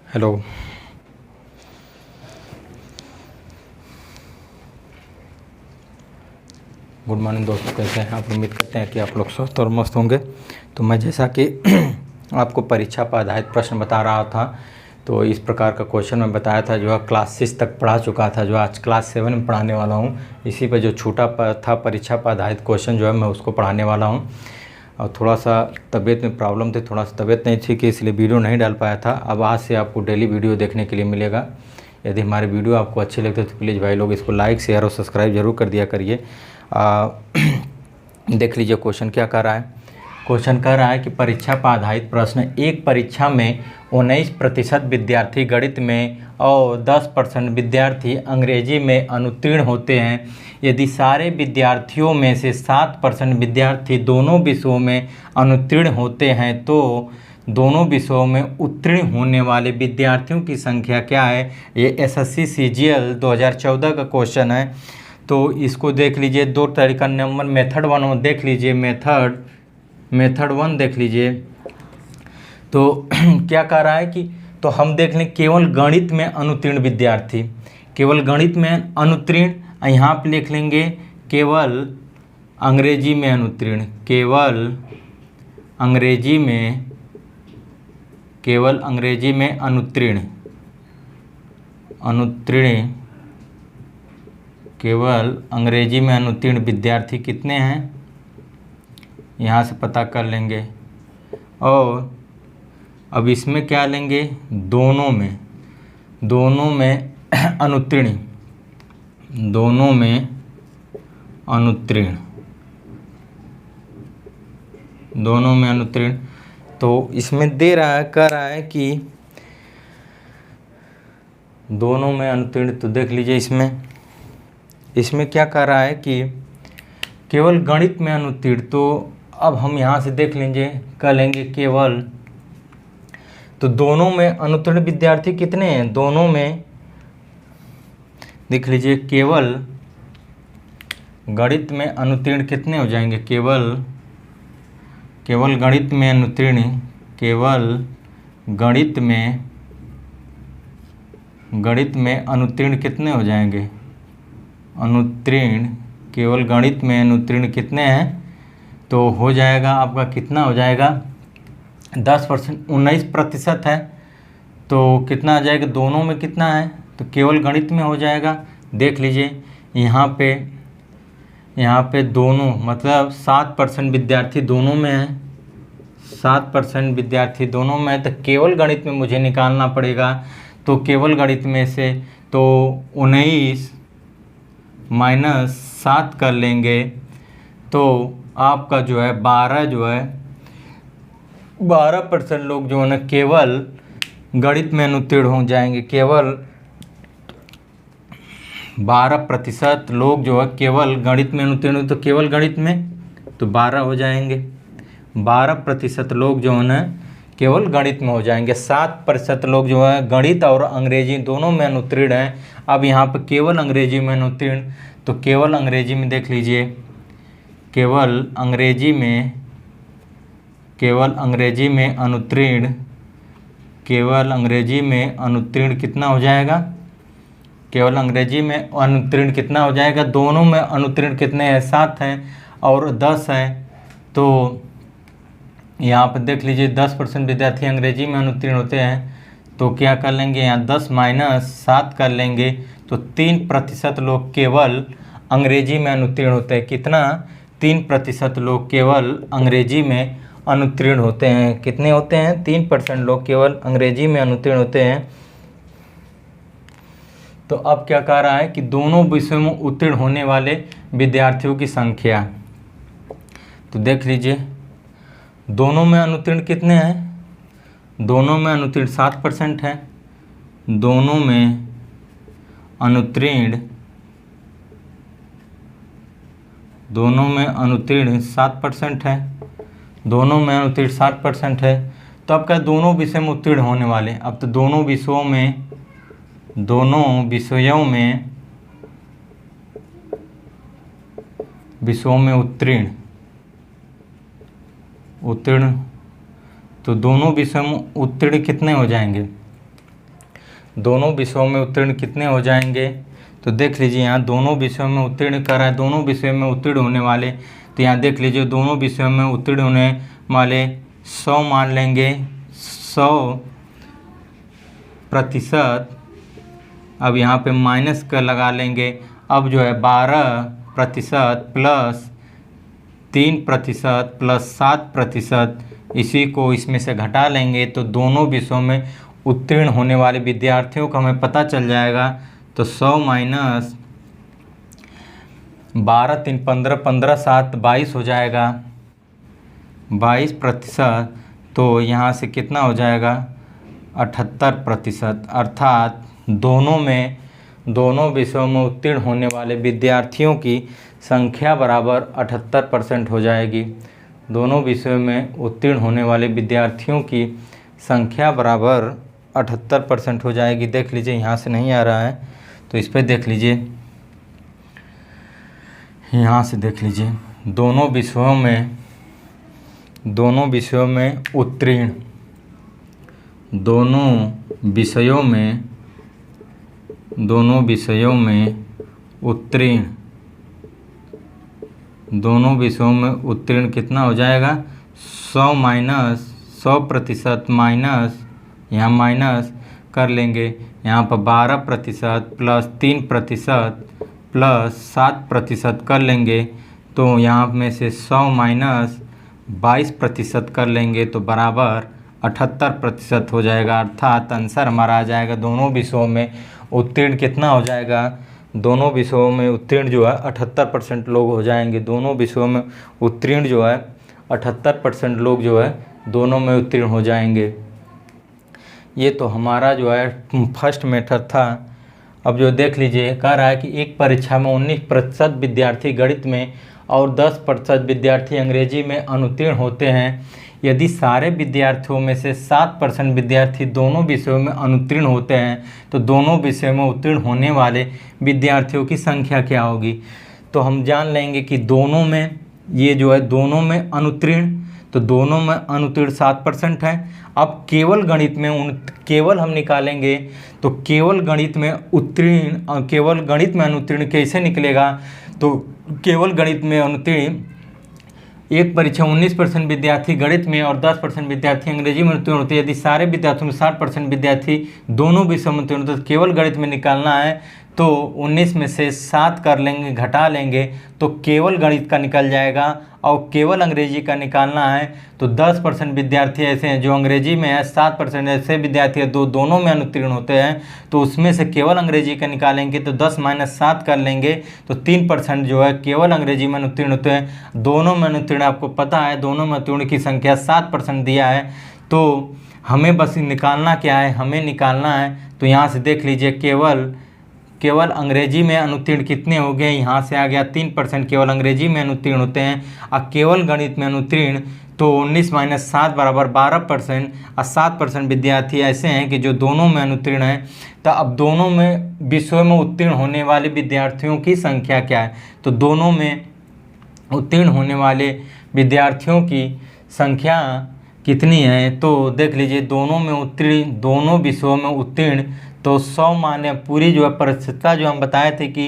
Hello. Good morning दोस्तों, कैसे हैं आप? उम्मीद करते हैं कि आप लोग स्वस्थ और मस्त होंगे। तो मैं जैसा कि आपको परीक्षा पर आधारित प्रश्न बता रहा था, तो इस प्रकार का क्वेश्चन मैं बताया था जो है क्लास 6 तक पढ़ा चुका था, जो आज क्लास 7 में पढ़ाने वाला हूं। इसी पर जो छूटा था परीक्षा पर आधारित क्वेश्चन जो है मैं उसको पढ़ाने वाला हूं। और थोड़ा सा तबीयत में प्रॉब्लम थी, थोड़ा सा तबीयत नहीं थी कि इसलिए वीडियो नहीं डाल पाया था। अब आज से आपको डेली वीडियो देखने के लिए मिलेगा। यदि हमारे वीडियो आपको अच्छे लगते तो प्लीज़ भाई लोग इसको लाइक शेयर और सब्सक्राइब जरूर कर दिया करिए। देख लीजिए क्वेश्चन क्या कर रहा है। क्वेश्चन कह रहा है कि परीक्षा पर आधारित प्रश्न, एक परीक्षा में 19% विद्यार्थी गणित में और 10% विद्यार्थी अंग्रेजी में अनुत्तीर्ण होते हैं। यदि सारे विद्यार्थियों में से 7% विद्यार्थी दोनों विषयों में अनुत्तीर्ण होते हैं तो दोनों विषयों में उत्तीर्ण होने वाले विद्यार्थियों की संख्या क्या है। ये एसएससी सीजीएल 2014 का क्वेश्चन है। तो इसको देख लीजिए, दो तरीका नंबर मेथड 1 देख लीजिए, मेथड 1 देख लीजिए। तो क्या कह रहा है कि तो हम देख लें केवल गणित में अनुत्तीर्ण विद्यार्थी, केवल गणित में अनुत्तीर्ण, यहाँ पे लिख लेंगे केवल अंग्रेजी में अनुत्तीर्ण, केवल अंग्रेजी में अनुत्तीर्ण, केवल अंग्रेजी में अनुत्तीर्ण विद्यार्थी कितने हैं, यहाँ से पता कर लेंगे। और अब इसमें क्या लेंगे, दोनों में अनुत्तीर्ण, दोनों में अनुत्तीर्ण। तो इसमें दे रहा है, कह रहा है कि दोनों में अनुत्तीर्ण। तो देख लीजिए इसमें क्या कह रहा है कि केवल गणित में अनुत्तीर्ण। तो अब हम यहाँ से देख लेंगे, कर लेंगे केवल, तो दोनों में अनुत्तीर्ण विद्यार्थी कितने हैं, दोनों में देख लीजिए केवल गणित में अनुत्तीर्ण कितने हो जाएंगे, केवल गणित में अनुत्तीर्ण, केवल गणित में अनुत्तीर्ण कितने हो जाएंगे, अनुत्तीर्ण, केवल गणित में अनुत्तीर्ण कितने हैं। तो हो जाएगा आपका, कितना हो जाएगा, 10%, 19% है। तो कितना आ जाएगा, दोनों में कितना है, तो केवल गणित में हो जाएगा। देख लीजिए यहाँ पे दोनों मतलब 7% विद्यार्थी दोनों में है, 7% विद्यार्थी दोनों में है। तो केवल गणित में मुझे निकालना पड़ेगा। तो केवल गणित में से तो 19 माइनस 7 कर लेंगे तो आपका जो है 12% लोग जो है ना केवल गणित में अनुत्तीर्ण हो जाएंगे। केवल 12% लोग जो है केवल गणित में अनुत्तीर्ण, तो केवल गणित में तो 12 हो जाएंगे। 12% लोग जो है ना केवल गणित में हो जाएंगे। 7% लोग जो है गणित और अंग्रेजी दोनों में अनुत्तीर्ण हैं। अब यहाँ पर केवल अंग्रेजी में अनुत्तीर्ण, तो केवल अंग्रेजी में देख लीजिए, केवल अंग्रेजी में अनुत्तीर्ण कितना हो जाएगा, केवल अंग्रेजी में अनुत्तीर्ण कितना हो जाएगा, दोनों में अनुत्तीर्ण कितने हैं, 7 हैं और 10 हैं। तो यहाँ पर देख लीजिए 10% विद्यार्थी अंग्रेजी में अनुत्तीर्ण होते हैं। तो क्या कर लेंगे, यहाँ 10 माइनस 7 कर लेंगे तो 3% लोग केवल अंग्रेजी में अनुत्तीर्ण होते हैं। कितना, 3% लोग केवल अंग्रेजी में अनुत्तीर्ण होते हैं। कितने होते हैं, 3% लोग केवल अंग्रेजी में अनुत्तीर्ण होते हैं। तो अब क्या कह रहा है कि दोनों विषयों में उत्तीर्ण होने वाले विद्यार्थियों की संख्या। तो देख लीजिए दोनों में अनुत्तीर्ण कितने हैं, दोनों में अनुत्तीर्ण 7% है, दोनों में अनुत्तीर्ण 7% है, दोनों में अनुत्तीर्ण 7% है। तो अब क्या दोनों विषय में उत्तीर्ण होने वाले। अब तो दोनों विषयों में उत्तीर्ण, तो दोनों विषयों में उत्तीर्ण कितने हो जाएंगे, दोनों विषयों में उत्तीर्ण कितने हो जाएंगे? तो देख लीजिए यहाँ दोनों विषयों में उत्तीर्ण कर रहा है, दोनों विषयों में उत्तीर्ण होने वाले, तो यहाँ देख लीजिए दोनों विषयों में उत्तीर्ण होने वाले 100 मान लेंगे, 100%। अब यहाँ पे माइनस का लगा लेंगे। अब जो है 12% प्लस 3% प्लस 7%, इसी को इसमें से घटा लेंगे तो दोनों विषयों में उत्तीर्ण होने वाले विद्यार्थियों का हमें पता चल जाएगा। तो 100 माइनस 12 3 15, 15 7 22 हो जाएगा, 22%। तो यहाँ से कितना हो जाएगा? 78%। अर्थात दोनों विषयों में उत्तीर्ण होने वाले विद्यार्थियों की संख्या बराबर 78% हो जाएगी। दोनों विषयों में उत्तीर्ण होने वाले विद्यार्थियों की संख्या बराबर 78% हो जाएगी। देख लीजिए यहाँ से नहीं आ रहा है तो इस पर देख लीजिए, यहाँ से देख लीजिए दोनों विषयों में उत्तीर्ण, दोनों विषयों में उत्तीर्ण कितना हो जाएगा? 100 माइनस 100% माइनस, यहाँ माइनस कर लेंगे, यहाँ पर 12% प्लस 3% प्लस 7% कर लेंगे, तो यहाँ में से 100 माइनस 22% कर लेंगे तो बराबर 78% हो जाएगा। अर्थात आंसर हमारा आ जाएगा दोनों विषयों में उत्तीर्ण कितना हो जाएगा? दोनों विषयों में उत्तीर्ण जो है 78% लोग हो जाएंगे। दोनों विषयों में उत्तीर्ण जो है 78% लोग जो है दोनों में उत्तीर्ण हो जाएंगे। ये तो हमारा जो है फर्स्ट मेथड था। अब जो देख लीजिए कह रहा है कि एक परीक्षा में 19% विद्यार्थी गणित में और 10% विद्यार्थी अंग्रेजी में अनुत्तीर्ण होते हैं। यदि सारे विद्यार्थियों में से 7% विद्यार्थी दोनों विषयों में अनुत्तीर्ण होते हैं तो दोनों विषयों में उत्तीर्ण होने वाले विद्यार्थियों की संख्या क्या होगी? तो हम जान लेंगे कि दोनों में, ये जो है दोनों में अनुत्तीर्ण, तो दोनों में अनुत्तीर्ण 7% है। अब केवल गणित में केवल हम निकालेंगे तो केवल गणित में अनुत्तीर्ण कैसे निकलेगा? तो केवल गणित में अनुत्तीर्ण, एक परीक्षा 19% विद्यार्थी गणित में और 10% विद्यार्थी अंग्रेजी में उत्तीर्ण होते हैं। यदि सारे विद्यार्थियों में 60% विद्यार्थी दोनों विषयों में उत्तीर्ण होते हैं तो केवल गणित में निकालना है, तो 19 में से 7 कर लेंगे, घटा लेंगे तो केवल गणित का निकल जाएगा। और केवल अंग्रेजी का निकालना है तो 10% विद्यार्थी ऐसे हैं जो अंग्रेजी में है, 7% ऐसे विद्यार्थी हैं दोनों में अनुत्तीर्ण होते हैं, तो उसमें से केवल अंग्रेजी का निकालेंगे तो 10 माइनस 7 कर लेंगे तो 3% जो है केवल अंग्रेजी में अनुत्तीर्ण होते हैं। दोनों में अनुत्तीर्ण आपको पता है, दोनों में उत्तीर्ण की संख्या 7% दिया है, तो हमें बस निकालना क्या है? हमें निकालना है, तो यहाँ से देख लीजिए केवल अंग्रेजी में अनुत्तीर्ण कितने हो गए? यहाँ से आ गया 3% केवल अंग्रेजी में अनुत्तीर्ण होते हैं। और केवल गणित में अनुत्तीर्ण तो 19 माइनस 7 बराबर 12%, और 7% विद्यार्थी ऐसे हैं कि जो दोनों में अनुत्तीर्ण हैं। तो अब दोनों में विषयों में उत्तीर्ण होने वाले विद्यार्थियों की संख्या क्या है? तो दोनों में उत्तीर्ण होने वाले विद्यार्थियों की संख्या कितनी है? तो देख लीजिए दोनों विषयों में उत्तीर्ण तो 100 माने पूरी जो है प्रतिशतता जो हम बताए थे कि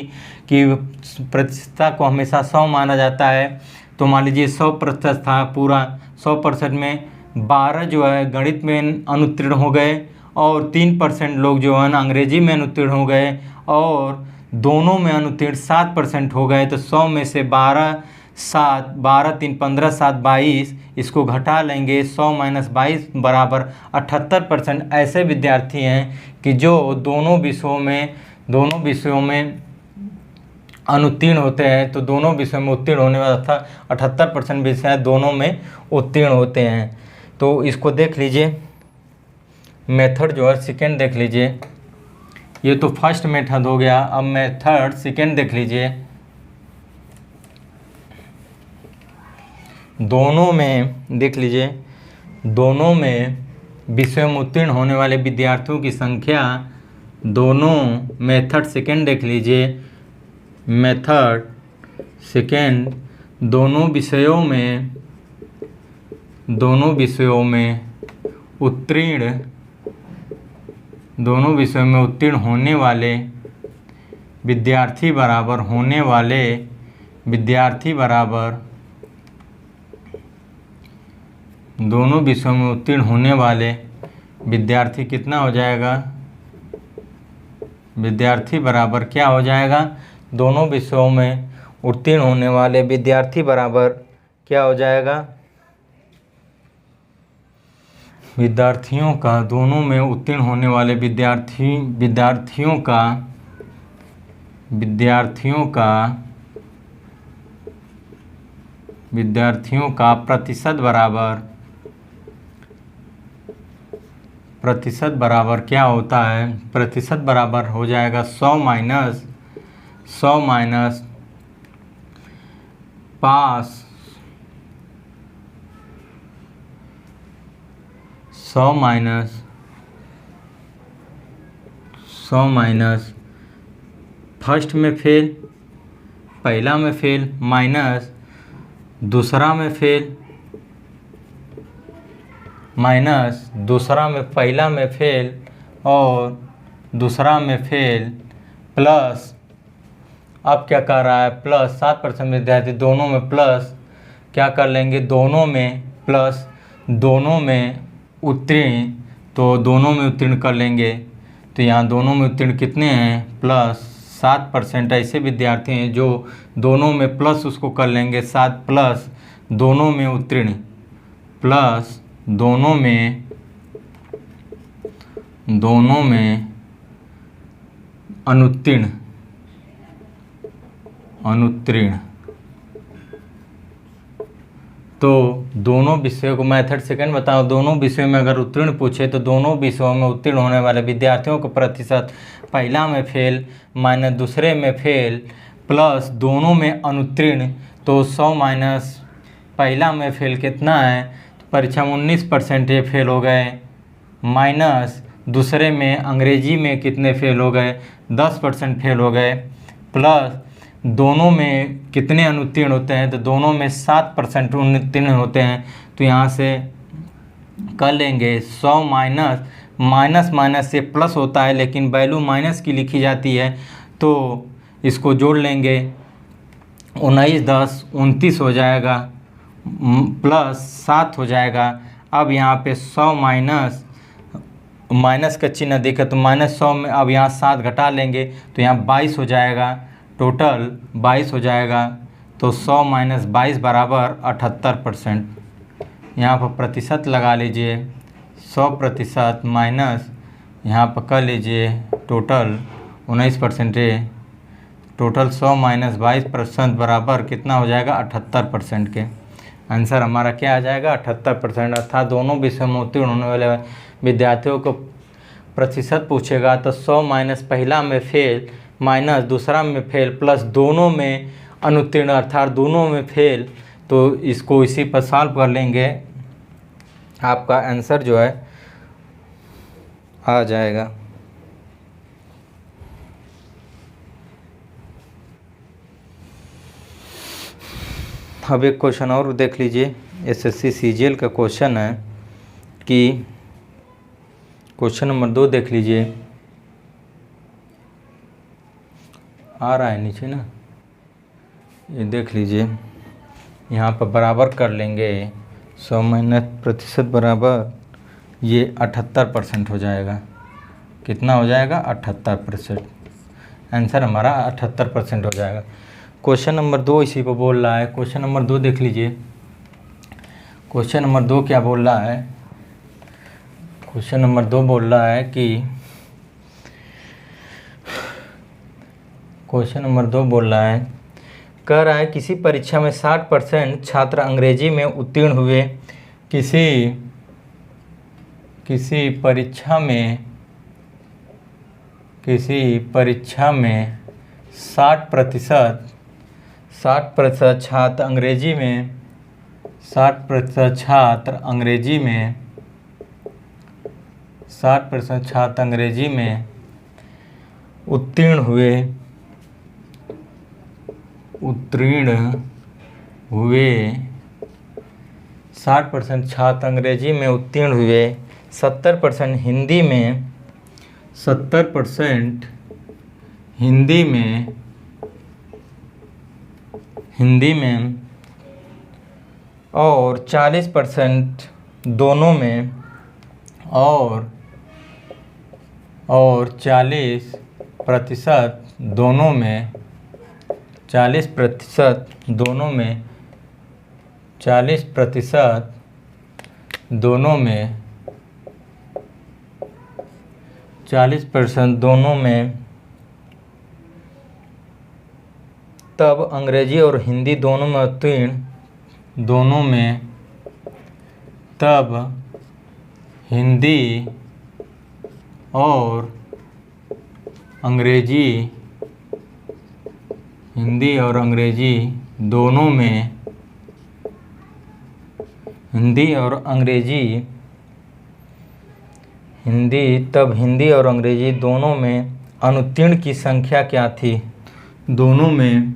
प्रतिशतता को हमेशा 100 माना जाता है। तो मान लीजिए 100% था पूरा, 100% में 12 जो है गणित में अनुत्तीर्ण हो गए और 3% लोग जो है अंग्रेजी में अनुत्तीर्ण हो गए और दोनों में अनुत्तीर्ण 7% हो गए। तो 100 में से 12 3 15 7 22, इसको घटा लेंगे, 100 माइनस 22 बराबर 78% ऐसे विद्यार्थी हैं कि जो दोनों विषयों में अनुत्तीर्ण होते हैं। तो दोनों विषयों में उत्तीर्ण होने वाला था 78% विषय दोनों में उत्तीर्ण होते हैं। तो इसको देख लीजिए, मेथड जो है सेकेंड देख लीजिए, ये तो फर्स्ट मेथड हो गया। अब मेथड सेकेंड देख लीजिए, दोनों में देख लीजिए, दोनों में विषयों में उत्तीर्ण होने वाले विद्यार्थियों की संख्या, दोनों मेथड सेकेंड देख लीजिए, मेथड सेकेंड दोनों विषयों में उत्तीर्ण दोनों विषयों में उत्तीर्ण होने वाले विद्यार्थी बराबर दोनों विषयों में उत्तीर्ण होने वाले विद्यार्थी कितना हो जाएगा, विद्यार्थी बराबर क्या हो जाएगा, दोनों विषयों में उत्तीर्ण होने वाले विद्यार्थी बराबर क्या हो जाएगा, विद्यार्थियों का, दोनों में उत्तीर्ण होने वाले विद्यार्थियों का प्रतिशत बराबर क्या होता है, प्रतिशत बराबर हो जाएगा 100 माइनस पास 100 माइनस फर्स्ट में फेल, पहला में फेल, माइनस दूसरा में फेल, माइनस दूसरा में पहला में फेल और दूसरा में फेल, प्लस अब क्या कर रहा है, प्लस 7% विद्यार्थी दोनों में प्लस क्या कर लेंगे, दोनों में प्लस, दोनों में उत्तीर्ण, तो दोनों में उत्तीर्ण कर लेंगे। तो यहाँ दोनों में उत्तीर्ण कितने हैं, प्लस 7% ऐसे विद्यार्थी हैं जो दोनों में प्लस उसको कर लेंगे 7 प्लस दोनों में उत्तीर्ण प्लस दोनों में अनुत्तीर्ण तो दोनों विषयों को मेथड सेकंड बताओ, दोनों विषयों में अगर उत्तीर्ण पूछे तो दोनों विषयों में उत्तीर्ण होने वाले विद्यार्थियों को प्रतिशत पहला में फेल माइनस दूसरे में फेल प्लस दोनों में अनुत्तीर्ण, तो 100 माइनस पहला में फेल कितना है, तो परीक्षा में 19% ये फेल हो गए, माइनस दूसरे में अंग्रेजी में कितने फेल हो गए, 10% फेल हो गए, प्लस दोनों में कितने अनुत्तीर्ण होते हैं, तो दोनों में 7% अनुत्तीर्ण होते हैं। तो यहाँ से कर लेंगे 100 माइनस से प्लस होता है लेकिन वैल्यू माइनस की लिखी जाती है, तो इसको जोड़ लेंगे 19 10 29 हो जाएगा प्लस 7 हो जाएगा। अब यहाँ पे 100 माइनस का चिन्ह देखा तो -100 में अब यहाँ 7 घटा लेंगे तो यहाँ 22 हो जाएगा, टोटल 22 हो जाएगा। तो 100 माइनस 22 बराबर 78%। यहाँ पर प्रतिशत लगा लीजिए, 100% माइनस यहाँ पर कर लीजिए टोटल 19% है, टोटल 100 माइनस 22% बराबर कितना हो जाएगा 78% के। आंसर हमारा क्या आ जाएगा 78%। अर्थात दोनों विषयों में उत्तीर्ण होने वाले विद्यार्थियों को प्रतिशत पूछेगा तो 100 माइनस पहला में फेल माइनस दूसरा में फेल प्लस दोनों में अनुत्तीर्ण अर्थात दोनों में फेल, तो इसको इसी पर सॉल्व कर लेंगे, आपका आंसर जो है आ जाएगा। अब एक क्वेश्चन और देख लीजिए, एसएससी सीजीएल का क्वेश्चन है कि क्वेश्चन नंबर 2 देख लीजिए, आ रहा है नीचे ना, ये देख लीजिए, यहाँ पर बराबर कर लेंगे 100 माइनस प्रतिशत बराबर ये 78% हो जाएगा। कितना हो जाएगा 78%। आंसर हमारा 78% हो जाएगा। क्वेश्चन नंबर 2 इसी पर बोल रहा है। क्वेश्चन नंबर 2 देख लीजिए, क्वेश्चन नंबर 2 क्या बोल रहा है, क्वेश्चन नंबर 2 बोल रहा है कि क्वेश्चन नंबर 2 बोल रहा है, कह रहा है किसी परीक्षा में 60% छात्र अंग्रेजी में उत्तीर्ण हुए, किसी परीक्षा में 60% छात्र अंग्रेजी में 60% छात्र अंग्रेजी में उत्तीर्ण हुए 60% छात्र अंग्रेजी में उत्तीर्ण हुए, 70% हिंदी में 70% हिंदी में और 40% दोनों में और 40% दोनों में 40% दोनों में 40% दोनों में 40% दोनों में तब अंग्रेजी और हिंदी दोनों में उत्तीर्ण दोनों में तब हिंदी और अंग्रेजी दोनों में हिंदी और अंग्रेजी दोनों में अनुत्तीर्ण की संख्या क्या थी? दोनों में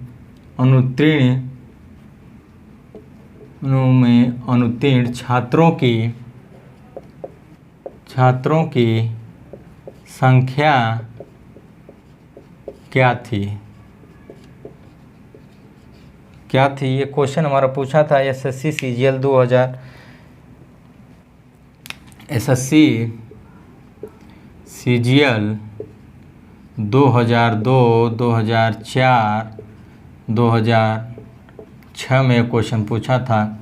अनुत्तीर्ण छात्रों की संख्या क्या थी? ये क्वेश्चन हमारा पूछा था एसएससी सीजीएल 2000 2002, 2004, 2006 में क्वेश्चन पूछा था,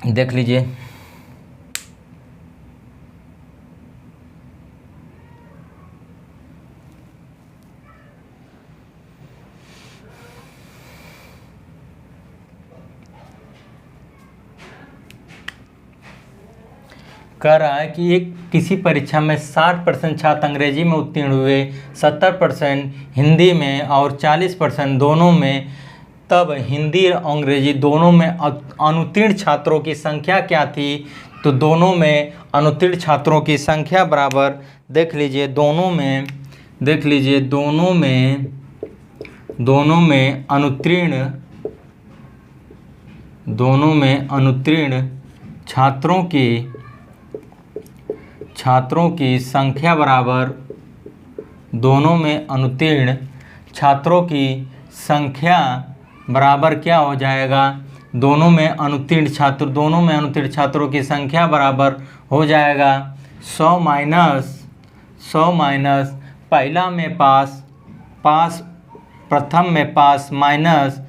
देख लीजिए। कह रहा है कि एक किसी परीक्षा में 60% छात्र अंग्रेजी में उत्तीर्ण हुए, 70% हिंदी में और 40% दोनों में, तब हिंदी और अंग्रेजी दोनों में अनुत्तीर्ण छात्रों की संख्या क्या थी? तो दोनों में अनुत्तीर्ण छात्रों की संख्या बराबर देख लीजिए दोनों में अनुत्तीर्ण छात्रों की संख्या बराबर दोनों में अनुत्तीर्ण छात्रों की संख्या बराबर क्या हो जाएगा? दोनों में अनुत्तीर्ण छात्रों की संख्या बराबर हो जाएगा 100 माइनस पहला में पास प्रथम में पास माइनस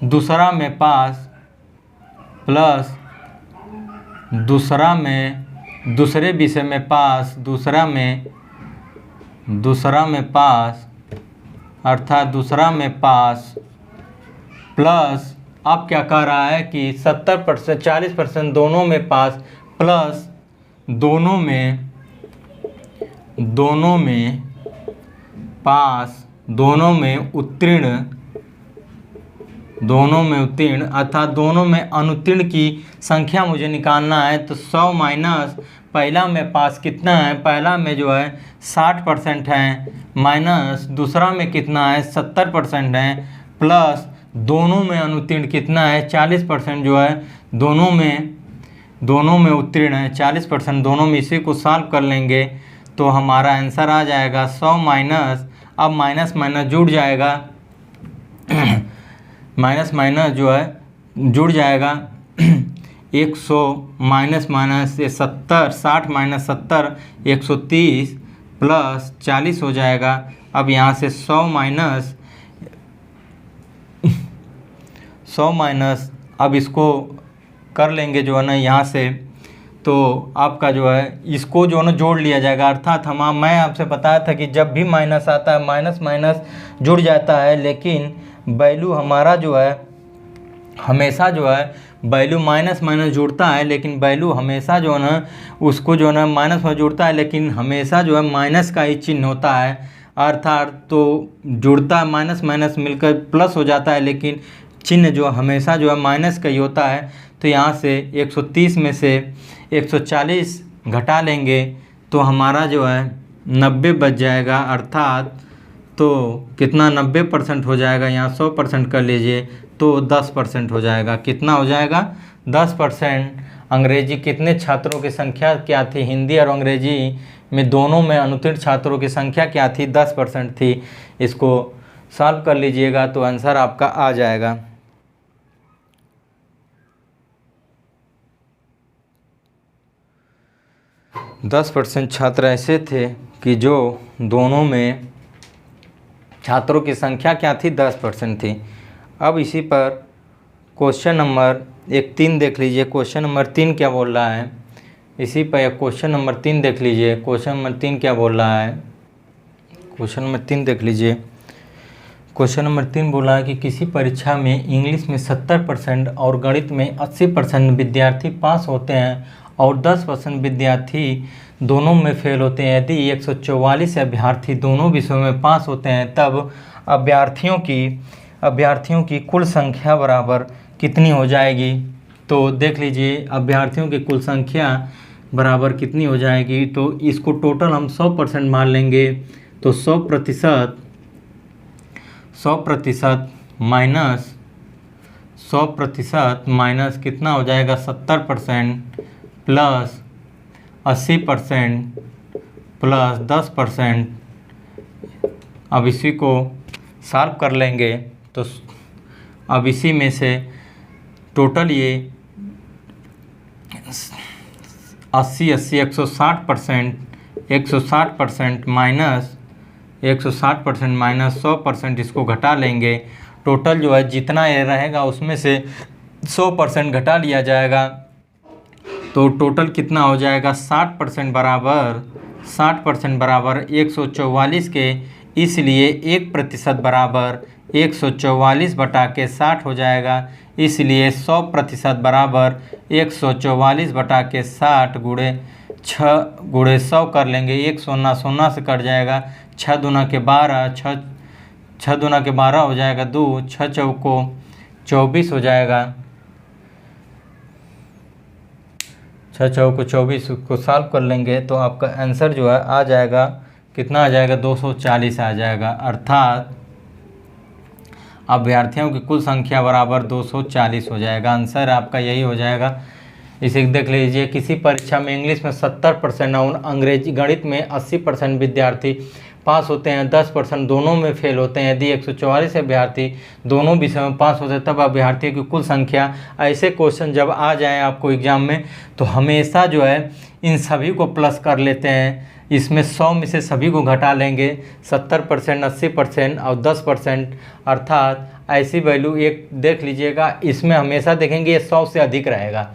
दूसरा में पास प्लस दूसरे विषय में पास दूसरा में पास अर्थात दूसरा में पास प्लस अब क्या कह रहा है कि 70% 40% दोनों में पास प्लस दोनों में पास दोनों में उत्तीर्ण अर्थात दोनों में अनुत्तीर्ण की संख्या मुझे निकालना है। तो 100 माइनस पहला में पास कितना है? पहला में जो है 60% है, माइनस दूसरा में कितना है? 70% है, प्लस दोनों में अनुत्तीर्ण कितना है? 40% जो है दोनों में उत्तीर्ण है 40% दोनों में। इसी को सॉल्व कर लेंगे तो हमारा आंसर आ जाएगा 100 माइनस, अब माइनस जुड़ जाएगा माइनस जो है जुड़ जाएगा 100 माइनस ये 70 60 माइनस 70 130 प्लस 40 हो जाएगा। अब यहाँ से 100 माइनस अब इसको कर लेंगे जो है ना यहाँ से, तो आपका जो है इसको जो है ना जोड़ लिया जाएगा। अर्थात मैं आपसे बताया था कि जब भी माइनस आता है माइनस जुड़ जाता है, लेकिन वैल्यू हमारा जो है हमेशा जो है वैल्यू माइनस जुड़ता है, लेकिन वैल्यू हमेशा जो है ना उसको जो है ना माइनस में जुड़ता है, लेकिन हमेशा जो है माइनस का ही चिन्ह होता है। अर्थात तो जुड़ता है माइनस मिलकर प्लस हो जाता है, लेकिन चिन्ह जो हमेशा जो है माइनस का ही होता है। तो यहाँ से 130 में से 140 घटा लेंगे तो हमारा जो है 90 बच जाएगा। अर्थात तो कितना 90% हो जाएगा, यहाँ 100% कर लीजिए तो 10% हो जाएगा। कितना हो जाएगा? 10%। अंग्रेजी कितने छात्रों की संख्या क्या थी, हिंदी और अंग्रेजी में दोनों में अनुत्तीर्ण छात्रों की संख्या क्या थी, 10% थी। इसको सॉल्व कर लीजिएगा तो आंसर आपका आ जाएगा। दस % छात्र ऐसे थे कि जो दोनों में छात्रों की संख्या क्या थी, 10% थी। अब इसी पर क्वेश्चन नंबर 3 देख लीजिए। क्वेश्चन नंबर 3 क्या बोल रहा है, इसी पर क्वेश्चन नंबर 3 देख लीजिए। क्वेश्चन नंबर 3 क्या बोल रहा है, क्वेश्चन नंबर 3 देख लीजिए। क्वेश्चन नंबर 3 बोला है कि किसी परीक्षा में इंग्लिश में 70% और गणित में 80% विद्यार्थी पास होते हैं और 10% विद्यार्थी दोनों में फेल होते हैं। यदि 144 अभ्यर्थी दोनों विषयों में पास होते हैं तब अभ्यर्थियों की कुल संख्या बराबर कितनी हो जाएगी। तो देख लीजिए अभ्यर्थियों की कुल संख्या बराबर कितनी हो जाएगी। तो इसको टोटल हम 100% मान लेंगे। तो 100% माइनस कितना हो जाएगा, 70% प्लस 80% प्लस 10%। अब इसी को सॉल्व कर लेंगे तो अब इसी में से टोटल ये 80 160% माइनस 100% इसको घटा लेंगे। टोटल जो है जितना ये रहेगा उसमें से 100% घटा लिया जाएगा। तो टोटल कितना हो जाएगा, 60% बराबर 144 के, इसलिए 1% बराबर 144 बटा के 60 हो जाएगा। इसलिए 100% बराबर 144 बटा के 60 गुणे 100 कर लेंगे। 1 0 0 से कट जाएगा। 6 दूना के 12, 6 दूना के 12 हो जाएगा 2, 6 चौको 24 हो जाएगा। 6 चौको 24 को सॉल्व कर लेंगे तो आपका आंसर जो है आ जाएगा, कितना आ जाएगा, 240 आ जाएगा। अर्थात अभ्यर्थियों की कुल संख्या बराबर 240 हो जाएगा। आंसर आपका यही हो जाएगा। इसे देख लीजिए, किसी परीक्षा में इंग्लिश में 70% और अंग्रेजी गणित में 80% विद्यार्थी पास होते हैं, 10% दोनों में फेल होते हैं। यदि 144 अभ्यर्थी दोनों विषयों में पास होते हैं तब अभ्यर्थियों की कुल संख्या। ऐसे क्वेश्चन जब आ जाएं आपको एग्जाम में तो हमेशा जो है इन सभी को प्लस कर लेते हैं। इसमें 100 में से सभी को घटा लेंगे, 70%, 80% और 10%। अर्थात ऐसी वैल्यू एक देख लीजिएगा, इसमें हमेशा देखेंगे ये 100 से अधिक रहेगा।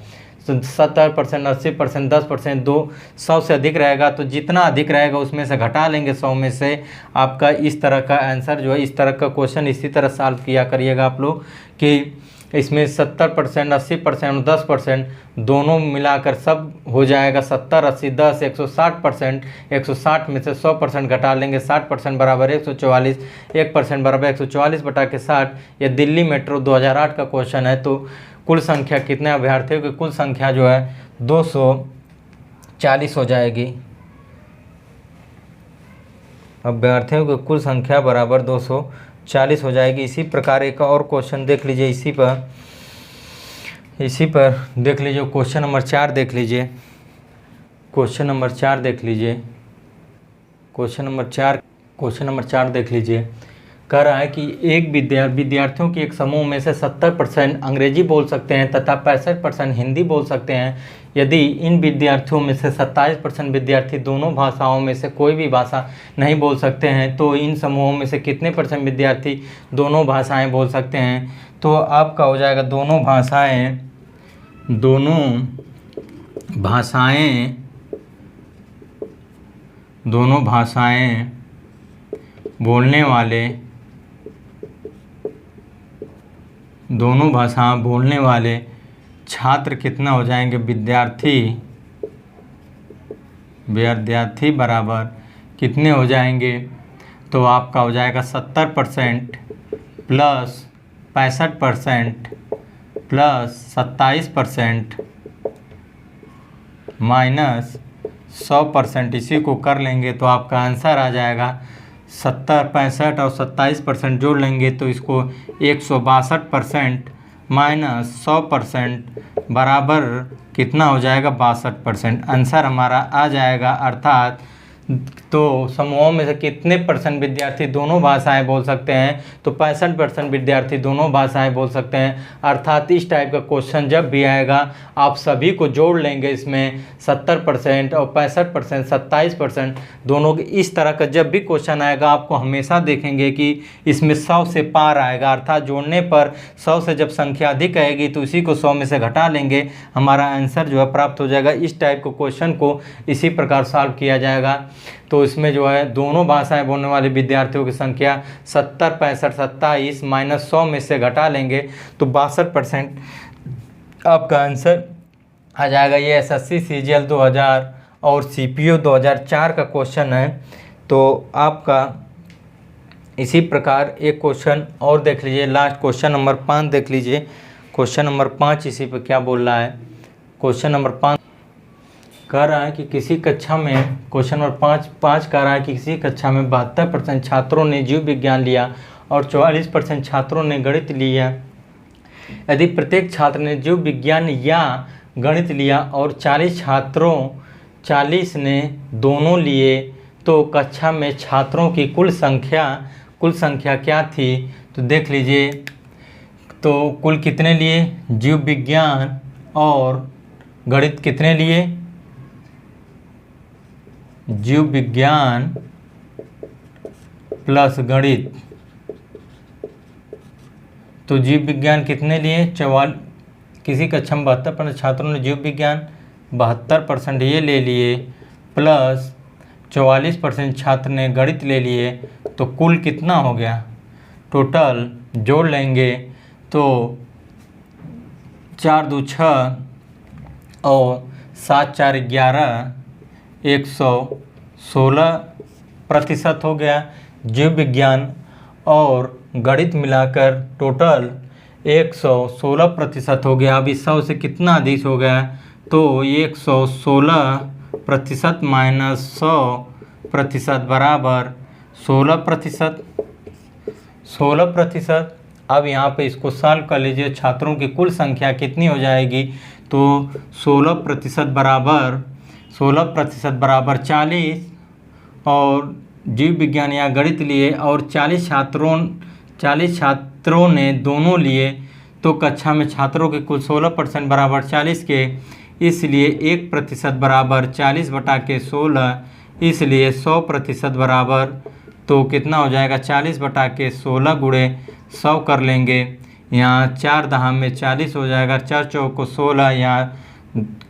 70%, 80%, 10%, 100 से अधिक रहेगा। तो जितना अधिक रहेगा उसमें से घटा लेंगे 100 में से। आपका इस तरह का आंसर जो है, इस तरह का क्वेश्चन इसी तरह सॉल्व किया करिएगा आप लोग कि इसमें 70%, 80% और 10% दोनों मिलाकर सब हो जाएगा 70, 80, 10, 160%। 160 में से 100% घटा लेंगे, 60% बराबर 144, 1% बराबर 144 बटा के 60। यह दिल्ली मेट्रो 2008 का क्वेश्चन है। तो कुल संख्या कितने अभ्यर्थियों की कुल संख्या जो है 240 हो जाएगी। अभ्यर्थियों की कुल संख्या बराबर 240 हो जाएगी। इसी प्रकार एक और क्वेश्चन देख लीजिए, इसी पर देख लीजिए। क्वेश्चन नंबर 4 देख लीजिए। क्वेश्चन नंबर 4 देख लीजिए। क्वेश्चन नंबर 4 देख लीजिए। कह रहा है कि एक विद्यार्थियों के एक समूह में से 70% अंग्रेजी बोल सकते हैं तथा 65% हिंदी बोल सकते हैं। यदि इन विद्यार्थियों में से 27% विद्यार्थी दोनों भाषाओं में से कोई भी भाषा नहीं बोल सकते हैं तो इन समूहों में से कितने % विद्यार्थी दोनों भाषाएं बोल सकते हैं। तो आपका हो जाएगा दोनों भाषाएं बोलने वाले छात्र कितना हो जाएंगे, विद्यार्थी बराबर कितने हो जाएंगे। तो आपका हो जाएगा 70% प्लस 65% प्लस 27% माइनस 100%। इसी को कर लेंगे तो आपका आंसर आ जाएगा 70, 65 और 27% जोड़ लेंगे तो इसको 162% माइनस 100% बराबर कितना हो जाएगा 62%। आंसर हमारा आ जाएगा। अर्थात तो समूहों में से कितने परसेंट विद्यार्थी दोनों भाषाएं बोल सकते हैं, तो 65% विद्यार्थी दोनों भाषाएं बोल सकते हैं। अर्थात इस टाइप का क्वेश्चन जब भी आएगा आप सभी को जोड़ लेंगे, इसमें 70% और 65%, 27% दोनों के। इस तरह का जब भी क्वेश्चन आएगा आपको हमेशा देखेंगे कि इसमें 100 से पार आएगा। अर्थात जोड़ने पर 100 से जब संख्या अधिक आएगी तो इसी को 100 में से घटा लेंगे, हमारा आंसर जो है प्राप्त हो जाएगा। इस टाइप के क्वेश्चन को इसी प्रकार सॉल्व किया जाएगा। तो इसमें जो है दोनों भाषाएं बोलने वाले विद्यार्थियों की संख्या 70, 65, 27 माइनस 100 में से घटा लेंगे तो 62% आपका आंसर आ जाएगा। ये एसएससी सीजीएल 2000 और सीपीओ 2004 का क्वेश्चन है। तो आपका इसी प्रकार एक क्वेश्चन और देख लीजिए, लास्ट क्वेश्चन नंबर 5 देख लीजिए। क्वेश्चन नंबर 5 इसी पे क्या बोल रहा है। क्वेश्चन नंबर 5 कह रहा है कि किसी कक्षा में, क्वेश्चन नंबर 5 कह रहा है कि किसी कक्षा में 72% छात्रों ने जीव विज्ञान लिया और 44% छात्रों ने गणित लिया। यदि प्रत्येक छात्र ने जीव विज्ञान या गणित लिया और 40 ने दोनों लिए तो कक्षा में छात्रों की कुल संख्या क्या थी। तो देख लीजिए, तो कुल कितने लिए, जीव विज्ञान और गणित कितने लिए, जीव विज्ञान प्लस गणित। तो जीव विज्ञान कितने लिए, किसी कक्षा में 72% छात्रों ने जीव विज्ञान 72% ये ले लिए प्लस 44% छात्र ने गणित ले लिए। तो कुल कितना हो गया, टोटल जोड़ लेंगे तो 4 2 6 और 7 4 11 116% हो गया। जीव विज्ञान और गणित मिलाकर टोटल 116% हो गया। अभी 100 से कितना अधिक हो गया, तो 116% माइनस 100% बराबर 16%। अब यहाँ पे इसको सॉल्व कर लीजिए, छात्रों की कुल संख्या कितनी हो जाएगी, तो 16% बराबर 40 और जीव विज्ञान या गणित लिए और 40 छात्रों ने दोनों लिए तो कक्षा में छात्रों के कुल 16% बराबर 40 के, इसलिए 1% बराबर 40/16, इसलिए 100% बराबर तो कितना हो जाएगा 40/16 गुणे 100 कर लेंगे। यहाँ 4 दहा में 40 हो जाएगा, 4 चौको 16, यहाँ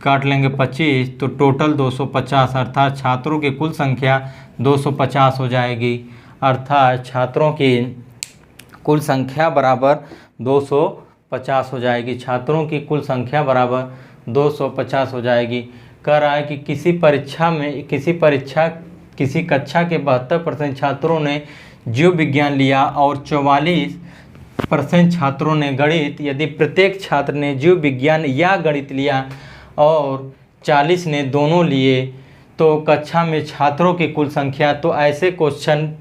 काट लेंगे 25 तो टोटल 250। अर्थात छात्रों की कुल संख्या 250 हो जाएगी। अर्थात छात्रों की कुल संख्या बराबर 250 हो जाएगी। छात्रों की कुल संख्या बराबर 250 हो जाएगी। कह रहा है कि किसी कक्षा के 72% छात्रों ने जीव विज्ञान लिया और 44% छात्रों ने गणित। यदि प्रत्येक छात्र ने जीव विज्ञान या गणित लिया और 40 ने दोनों लिए तो कक्षा में छात्रों की कुल संख्या। तो ऐसे क्वेश्चन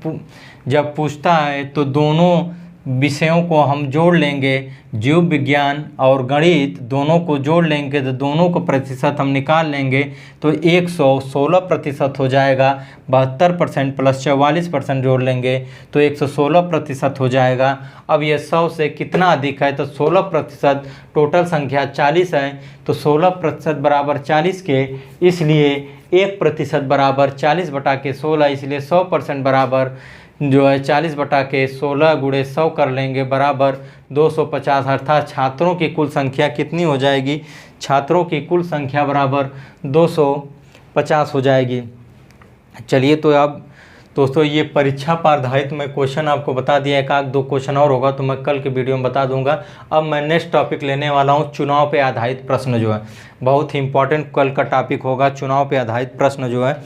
जब पूछता है तो दोनों विषयों को हम जोड़ लेंगे, जीव विज्ञान और गणित दोनों को जोड़ लेंगे तो दोनों को प्रतिशत हम निकाल लेंगे तो 116% हो जाएगा। 72% प्लस 44% जोड़ लेंगे तो 116% हो जाएगा। अब ये 100 से कितना अधिक है, तो 16%, टोटल संख्या 40 है तो 16% बराबर 40 के, इसलिए 1% बराबर 40/16, इसलिए 100% बराबर जो है 40/16 गुणे 100 कर लेंगे बराबर 250। अर्थात छात्रों की कुल संख्या कितनी हो जाएगी, छात्रों की कुल संख्या बराबर 250 हो जाएगी। चलिए, तो अब दोस्तों ये परीक्षा पर आधारित मैं क्वेश्चन आपको बता दिया। एक आध दो क्वेश्चन और होगा तो मैं कल के वीडियो में बता दूंगा। अब मैं नेक्स्ट टॉपिक लेने वाला हूँ चुनाव पे आधारित प्रश्न, जो है बहुत ही इंपॉर्टेंट कल का टॉपिक होगा। चुनाव पे आधारित प्रश्न जो है,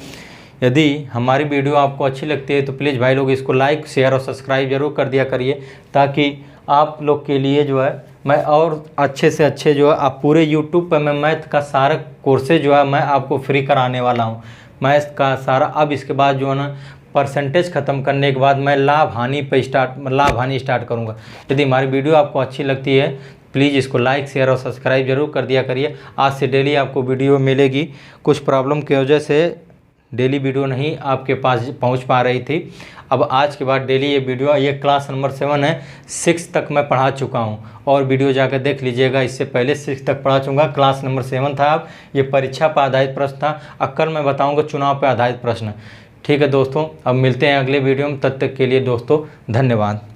यदि हमारी वीडियो आपको अच्छी लगती है तो प्लीज़ भाई लोग इसको लाइक, शेयर और सब्सक्राइब जरूर कर दिया करिए, ताकि आप लोग के लिए जो है मैं और अच्छे से अच्छे जो है आप पूरे यूट्यूब पर मैं मैथ का सारा कोर्सेज जो है मैं आपको फ्री कराने वाला हूँ। मैथ का सारा, अब इसके बाद जो है ना परसेंटेज ख़त्म करने के बाद मैं लाभ हानि स्टार्ट करूँगा। यदि हमारी वीडियो आपको अच्छी लगती है प्लीज़ इसको लाइक शेयर और सब्सक्राइब जरूर कर दिया करिए। आज से डेली आपको वीडियो मिलेगी। कुछ प्रॉब्लम की वजह से डेली वीडियो नहीं आपके पास पहुंच पा रही थी। अब आज के बाद डेली ये वीडियो, ये क्लास नंबर 7 है, 6 तक मैं पढ़ा चुका हूं और वीडियो जाकर देख लीजिएगा। इससे पहले 6 तक पढ़ा चुका। क्लास नंबर 7 था। अब ये परीक्षा पर आधारित प्रश्न था। अब कल मैं बताऊंगा चुनाव पर आधारित प्रश्न। ठीक है दोस्तों, अब मिलते हैं अगले वीडियो में। तब तक के लिए दोस्तों धन्यवाद।